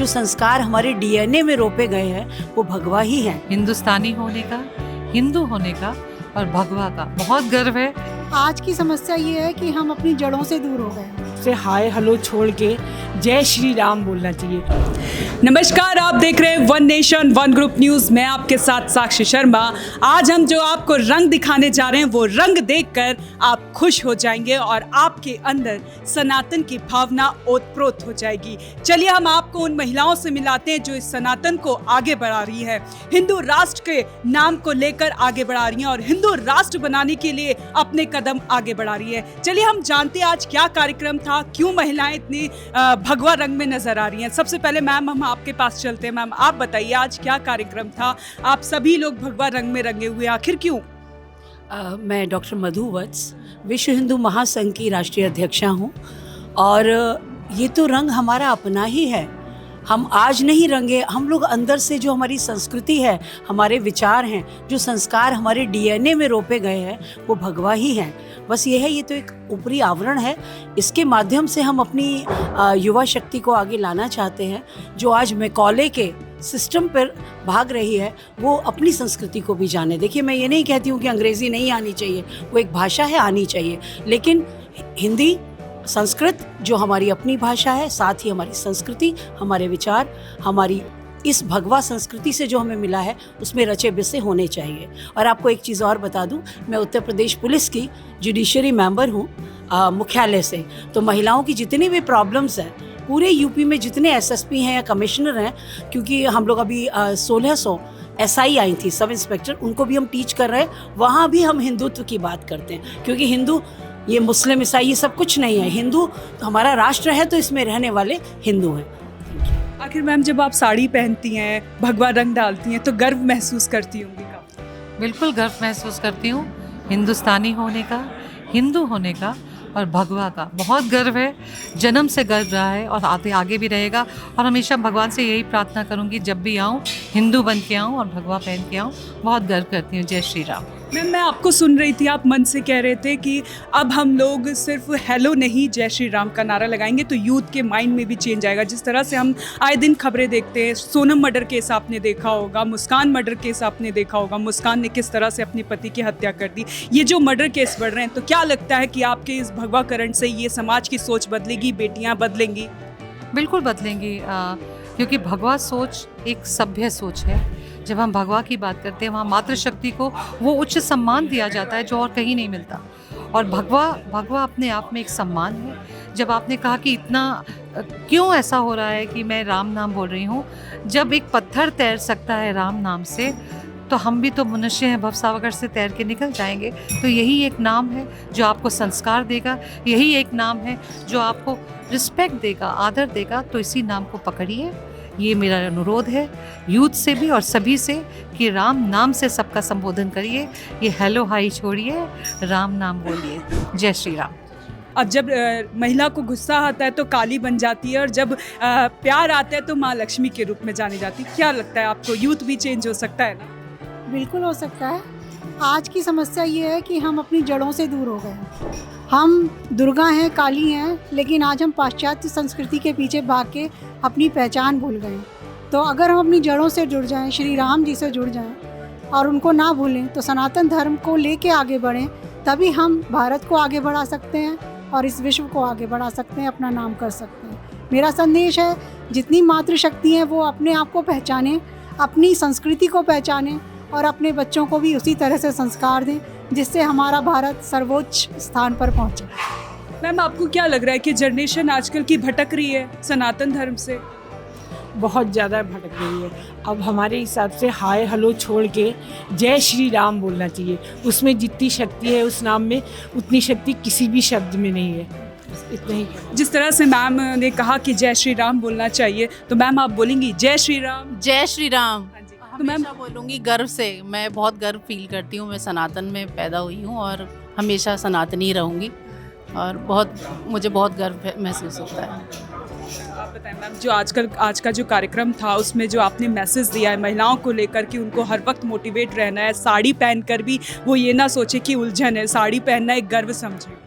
जो संस्कार हमारे डीएनए में रोपे गए हैं वो भगवा ही हैं। हिंदुस्तानी होने का, हिंदू होने का और भगवा का बहुत गर्व है। आज की समस्या ये है कि हम अपनी जड़ों से दूर हो गए से हाय हेलो छोड़ के जय श्री राम बोलना चाहिए। नमस्कार, आप देख रहे हैं one nation one group news. मैं आपके साथ साक्षी शर्मा। आज हम जो आपको रंग दिखाने जा रहे हैं वो रंग देखकर आप खुश हो जाएंगे और आपके अंदर सनातन की भावना ओतप्रोत हो जाएगी। चलिए हम आपको उन महिलाओं से मिलाते हैं जो इस सनातन को आगे बढ़ा रही है, हिंदू राष्ट्र के नाम को लेकर आगे बढ़ा रही हैं और हिंदू राष्ट्र बनाने के लिए अपने कदम आगे बढ़ा रही है। चलिए हम जानते हैं आज क्या कार्यक्रम था, क्यों महिलाएं इतनी भगवा रंग में नजर आ रही हैं। सबसे पहले मैम हम आपके पास चलते हैं। मैम आप बताइए आज क्या कार्यक्रम था, आप सभी लोग भगवा रंग में रंगे हुए, आखिर क्यों? मैं डॉक्टर मधु वत्स विश्व हिंदू महासंघ की राष्ट्रीय अध्यक्षा हूँ और ये तो रंग हमारा अपना ही है। हम आज नहीं रंगे, हम लोग अंदर से जो हमारी संस्कृति है, हमारे विचार हैं, जो संस्कार हमारे डीएनए में रोपे गए हैं वो भगवा ही हैं। बस ये है, ये तो एक ऊपरी आवरण है। इसके माध्यम से हम अपनी युवा शक्ति को आगे लाना चाहते हैं जो आज मैकॉले के सिस्टम पर भाग रही है, वो अपनी संस्कृति को भी जाने। देखिए मैं ये नहीं कहती हूँ कि अंग्रेज़ी नहीं आनी चाहिए, वो एक भाषा है, आनी चाहिए, लेकिन हिंदी संस्कृत जो हमारी अपनी भाषा है, साथ ही हमारी संस्कृति, हमारे विचार, हमारी इस भगवा संस्कृति से जो हमें मिला है उसमें रचे बसे होने चाहिए। और आपको एक चीज़ और बता दूं, मैं उत्तर प्रदेश पुलिस की जुडिशरी मेंबर हूं मुख्यालय से। तो महिलाओं की जितनी भी प्रॉब्लम्स हैं, पूरे यूपी में जितने एसएसपी हैं या कमिश्नर हैं, क्योंकि हम लोग अभी 1600 एसआई आई थी, सब इंस्पेक्टर, उनको भी हम टीच कर रहे हैं। वहाँ भी हम हिंदुत्व की बात करते हैं, क्योंकि हिंदू ये मुस्लिम ईसाई ये सब कुछ नहीं है। हिंदू तो हमारा राष्ट्र है, तो इसमें रहने वाले हिंदू हैं। आखिर मैम जब आप साड़ी पहनती हैं, भगवा रंग डालती हैं तो गर्व महसूस करती होंगी काफी? बिल्कुल गर्व महसूस करती हूँ। हिंदुस्तानी होने का, हिंदू होने का और भगवा का बहुत गर्व है। जन्म से गर्व रहा है और आगे भी रहेगा। और हमेशा भगवान से यही प्रार्थना करूँगी, जब भी आऊँ हिंदू बन के आऊँ और भगवा पहन के आऊँ। बहुत गर्व करती हूँ। जय श्री राम। मैम मैं आपको सुन रही थी, आप मन से कह रहे थे कि अब हम लोग सिर्फ हेलो नहीं जय श्री राम का नारा लगाएंगे तो यूथ के माइंड में भी चेंज आएगा। जिस तरह से हम आए दिन खबरें देखते हैं, सोनम मर्डर केस आपने देखा होगा, मुस्कान मर्डर केस आपने देखा होगा, मुस्कान ने किस तरह से अपने पति की हत्या कर दी। ये जो मर्डर केस बढ़ रहे हैं, तो क्या लगता है कि आपके इस भगवाकरण से ये समाज की सोच बदलेगी, बेटियाँ बदलेंगी? बिल्कुल बदलेंगी, क्योंकि भगवा सोच एक सभ्य सोच है। जब हम भगवा की बात करते हैं, वहाँ मातृशक्ति को वो उच्च सम्मान दिया जाता है जो और कहीं नहीं मिलता। और भगवा अपने आप में एक सम्मान है। जब आपने कहा कि इतना क्यों ऐसा हो रहा है कि मैं राम नाम बोल रही हूँ, जब एक पत्थर तैर सकता है राम नाम से, तो हम भी तो मनुष्य हैं, भवसागर से तैर के निकल जाएंगे। तो यही एक नाम है जो आपको संस्कार देगा, यही एक नाम है जो आपको रिस्पेक्ट देगा, आदर देगा। तो इसी नाम को पकड़िए। ये मेरा अनुरोध है यूथ से भी और सभी से कि राम नाम से सबका संबोधन करिए। ये हेलो हाई छोड़िए, राम नाम बोलिए। जय श्री राम। अब जब महिला को गुस्सा आता है तो काली बन जाती है और जब प्यार आता है तो माँ लक्ष्मी के रूप में जानी जाती है। क्या लगता है आपको, यूथ भी चेंज हो सकता है ना? बिल्कुल हो सकता है। आज की समस्या ये है कि हम अपनी जड़ों से दूर हो गए। हम दुर्गा हैं, काली हैं, लेकिन आज हम पाश्चात्य संस्कृति के पीछे भाग के अपनी पहचान भूल गए। तो अगर हम अपनी जड़ों से जुड़ जाएं, श्री राम जी से जुड़ जाएं और उनको ना भूलें, तो सनातन धर्म को लेके आगे बढ़ें, तभी हम भारत को आगे बढ़ा सकते हैं और इस विश्व को आगे बढ़ा सकते हैं, अपना नाम कर सकते हैं। मेरा संदेश है, जितनी मातृशक्ति है वो अपने आप को पहचानें, अपनी संस्कृति को पहचानें और अपने बच्चों को भी उसी तरह से संस्कार दें, जिससे हमारा भारत सर्वोच्च स्थान पर पहुंचे। मैम आपको क्या लग रहा है कि जनरेशन आजकल की भटक रही है सनातन धर्म से? बहुत ज़्यादा भटक रही है। अब हमारे हिसाब से हाय हेलो छोड़ के जय श्री राम बोलना चाहिए। उसमें जितनी शक्ति है उस नाम में, उतनी शक्ति किसी भी शब्द में नहीं है। इतना ही। जिस तरह से मैम ने कहा कि जय श्री राम बोलना चाहिए, तो मैम आप बोलेंगी जय श्री राम? जय श्री राम। तो मैम बोलूँगी गर्व से। मैं बहुत गर्व फील करती हूँ। मैं सनातन में पैदा हुई हूँ और हमेशा सनातनी रहूँगी और मुझे बहुत गर्व महसूस होता है। आप बताएं मैम, जो आज का जो कार्यक्रम था उसमें जो आपने मैसेज दिया है महिलाओं को लेकर कि उनको हर वक्त मोटिवेट रहना है, साड़ी पहनकर भी वो ये ना सोचे कि उलझन है, साड़ी पहनना एक गर्व समझे।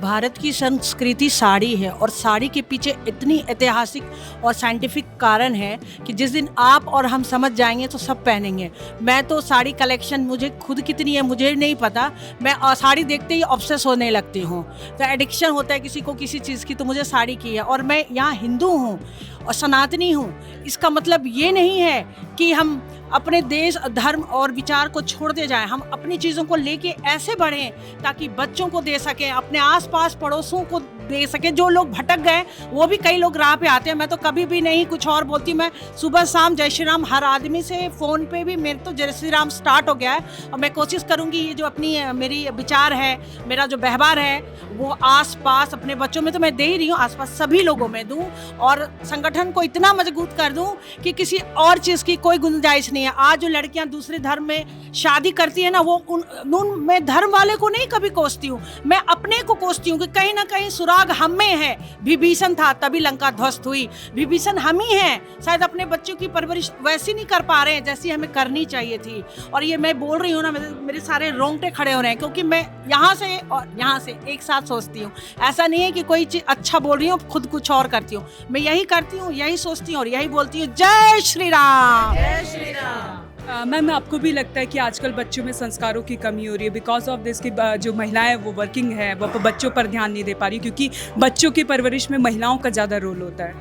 भारत की संस्कृति साड़ी है और साड़ी के पीछे इतनी ऐतिहासिक और साइंटिफिक कारण है कि जिस दिन आप और हम समझ जाएंगे तो सब पहनेंगे। मैं तो साड़ी कलेक्शन मुझे खुद कितनी है मुझे नहीं पता, मैं साड़ी देखते ही ऑब्सेस होने लगती हूँ। तो एडिक्शन होता है किसी को किसी चीज़ की, तो मुझे साड़ी की है। और मैं यहाँ हिंदू हूँ और सनातनी हूँ। इसका मतलब ये नहीं है कि हम अपने देश धर्म और विचार को छोड़ते जाएं। हम अपनी चीज़ों को लेके ऐसे बढ़ें ताकि बच्चों को दे सकें, अपने आसपास पड़ोसों को दे सकें। जो लोग भटक गए वो भी कई लोग राह पे आते हैं। मैं तो कभी भी नहीं कुछ और बोलती, मैं सुबह शाम जय श्री राम हर आदमी से, फ़ोन पे भी मेरे तो जय श्री राम स्टार्ट हो गया है। और मैं कोशिश करूँगी ये जो अपनी मेरी विचार है, मेरा जो व्यवहार है वो आसपास अपने बच्चों में तो मैं दे ही रही हूँ, आसपास सभी लोगों में दूँ और संगठन को इतना मजबूत कर दूँ कि किसी और चीज़ की कोई गुंजाइश नहीं है। आज जो लड़कियां दूसरे धर्म में शादी करती है ना, वो मैं धर्म वाले को नहीं कभी कोसती हूँ, मैं अपने को कोसती हूँ कि कहीं ना कहीं सुराग हम में है। विभीषण था तभी लंका ध्वस्त हुई, विभीषण हम ही हैं। शायद अपने बच्चों की परवरिश वैसी नहीं कर पा रहे हैं जैसी हमें करनी चाहिए थी। और ये मैं बोल रही हूँ ना, मेरे सारे रोंगटे खड़े हो रहे हैं क्योंकि मैं यहाँ से और यहाँ से एक साथ सोचती हूँ। ऐसा नहीं है कि कोई चीज़ अच्छा बोल रही हूँ खुद कुछ और करती हूँ, मैं यही करती हूँ, यही सोचती हूँ और यही बोलती हूँ। जय श्री राम, जय श्री राम। मैम, आपको भी लगता है कि आजकल बच्चों में संस्कारों की कमी हो रही है बिकॉज ऑफ दिस कि जो महिलाएं वो वर्किंग है, वो बच्चों पर ध्यान नहीं दे पा रही, क्योंकि बच्चों की परवरिश में महिलाओं का ज़्यादा रोल होता है?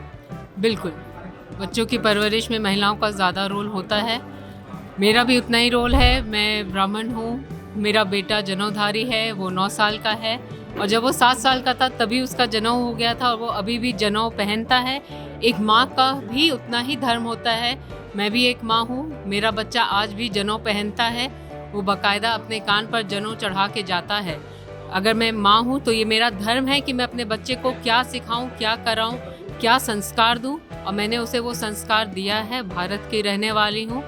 बिल्कुल, बच्चों की परवरिश में महिलाओं का ज़्यादा रोल होता है। मेरा भी उतना ही रोल है। मैं ब्राह्मण हूँ, मेरा बेटा जनेऊधारी है, वो 9 साल का है और जब वो 7 साल का था तभी उसका जनेऊ हो गया था और वो अभी भी जनेऊ पहनता है। एक माँ का भी उतना ही धर्म होता है। मैं भी एक माँ हूँ, मेरा बच्चा आज भी जनेऊ पहनता है, वो बाकायदा अपने कान पर जनेऊ चढ़ा के जाता है। अगर मैं माँ हूँ तो ये मेरा धर्म है कि मैं अपने बच्चे को क्या सिखाऊँ, क्या कराऊँ, क्या संस्कार दूँ और मैंने उसे वो संस्कार दिया है। भारत की रहने वाली हूँ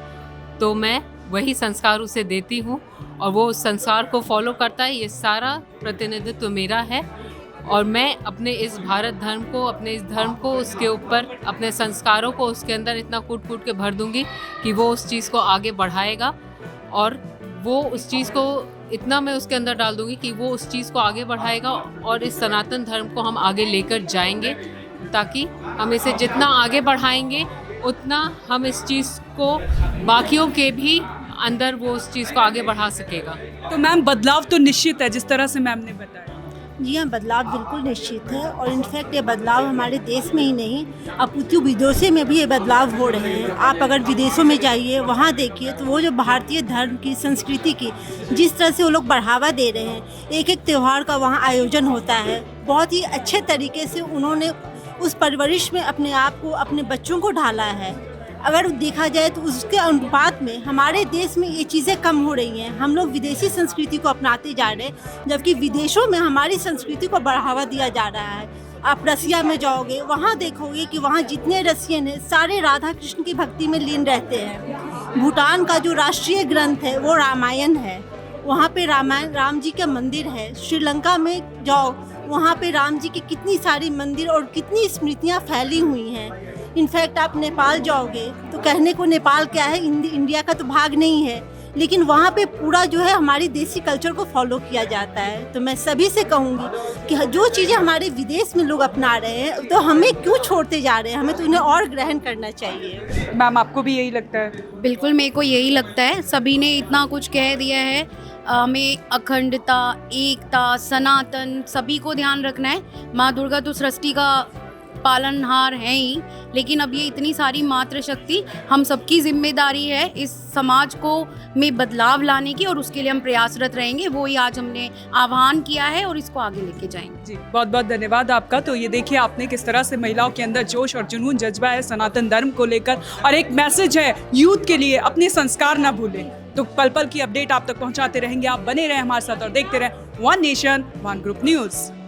तो मैं वही संस्कार उसे देती हूँ और वो उस संस्कार को फॉलो करता है। ये सारा प्रतिनिधित्व मेरा है और मैं अपने इस भारत धर्म को, अपने इस धर्म को, उसके ऊपर अपने संस्कारों को उसके अंदर इतना कूट कूट के भर दूंगी कि वो उस चीज़ को आगे बढ़ाएगा और वो उस चीज़ को इतना मैं उसके अंदर डाल दूंगी कि वो उस चीज़ को आगे बढ़ाएगा और इस सनातन धर्म को हम आगे लेकर जाएंगे, ताकि हम इसे जितना आगे बढ़ाएंगे उतना हम इस चीज़ को बाकियों के भी अंदर वो उस चीज़ को आगे बढ़ा सकेगा। तो मैम, बदलाव तो निश्चित है जिस तरह से मैम ने बताया। जी हाँ, बदलाव बिल्कुल निश्चित है और इनफैक्ट ये बदलाव हमारे देश में ही नहीं, अपितु विदेशों में भी ये बदलाव हो रहे हैं। आप अगर विदेशों में जाइए, वहाँ देखिए तो वो जो भारतीय धर्म की, संस्कृति की जिस तरह से वो लोग बढ़ावा दे रहे हैं, एक एक त्यौहार का वहाँ आयोजन होता है, बहुत ही अच्छे तरीके से उन्होंने उस परवरिश में अपने आप को, अपने बच्चों को ढाला है। अगर देखा जाए तो उसके अनुपात में हमारे देश में ये चीज़ें कम हो रही हैं। हम लोग विदेशी संस्कृति को अपनाते जा रहे हैं, जबकि विदेशों में हमारी संस्कृति को बढ़ावा दिया जा रहा है। आप रसिया में जाओगे, वहाँ देखोगे कि वहाँ जितने रसियन हैं सारे राधा कृष्ण की भक्ति में लीन रहते हैं। भूटान का जो राष्ट्रीय ग्रंथ है वो रामायण है, वहाँ पे रामायण, राम जी का मंदिर है। श्रीलंका में जाओ, वहाँ पे राम जी की कितनी सारी मंदिर और कितनी स्मृतियाँ फैली हुई हैं। इनफैक्ट आप नेपाल जाओगे तो कहने को नेपाल क्या है, इंडिया का तो भाग नहीं है, लेकिन वहाँ पे पूरा जो है हमारी देसी कल्चर को फॉलो किया जाता है। तो मैं सभी से कहूँगी कि जो चीज़ें हमारे विदेश में लोग अपना रहे हैं तो हमें क्यों छोड़ते जा रहे हैं, हमें तो उन्हें और ग्रहण करना चाहिए। मैम, आपको भी यही लगता है? बिल्कुल, मेरे को यही लगता है। सभी ने इतना कुछ कह दिया है, हमें अखंडता, एकता, सनातन सभी को ध्यान रखना है। माँ दुर्गा तो सृष्टि का पालनहार हैं ही, लेकिन अब ये इतनी सारी मातृशक्ति, हम सबकी जिम्मेदारी है इस समाज को में बदलाव लाने की और उसके लिए हम प्रयासरत रहेंगे। वो ही आज हमने आह्वान किया है और इसको आगे लेके जाएंगे। जी, बहुत बहुत धन्यवाद आपका। तो ये देखिए आपने किस तरह से महिलाओं के अंदर जोश और जुनून, जज्बा है सनातन धर्म को लेकर, और एक मैसेज है यूथ के लिए, अपने संस्कार ना भूलें। तो पल पल की अपडेट आप तक पहुंचाते रहेंगे। आप बने रहें हमारे साथ और देखते रहें one nation one group news.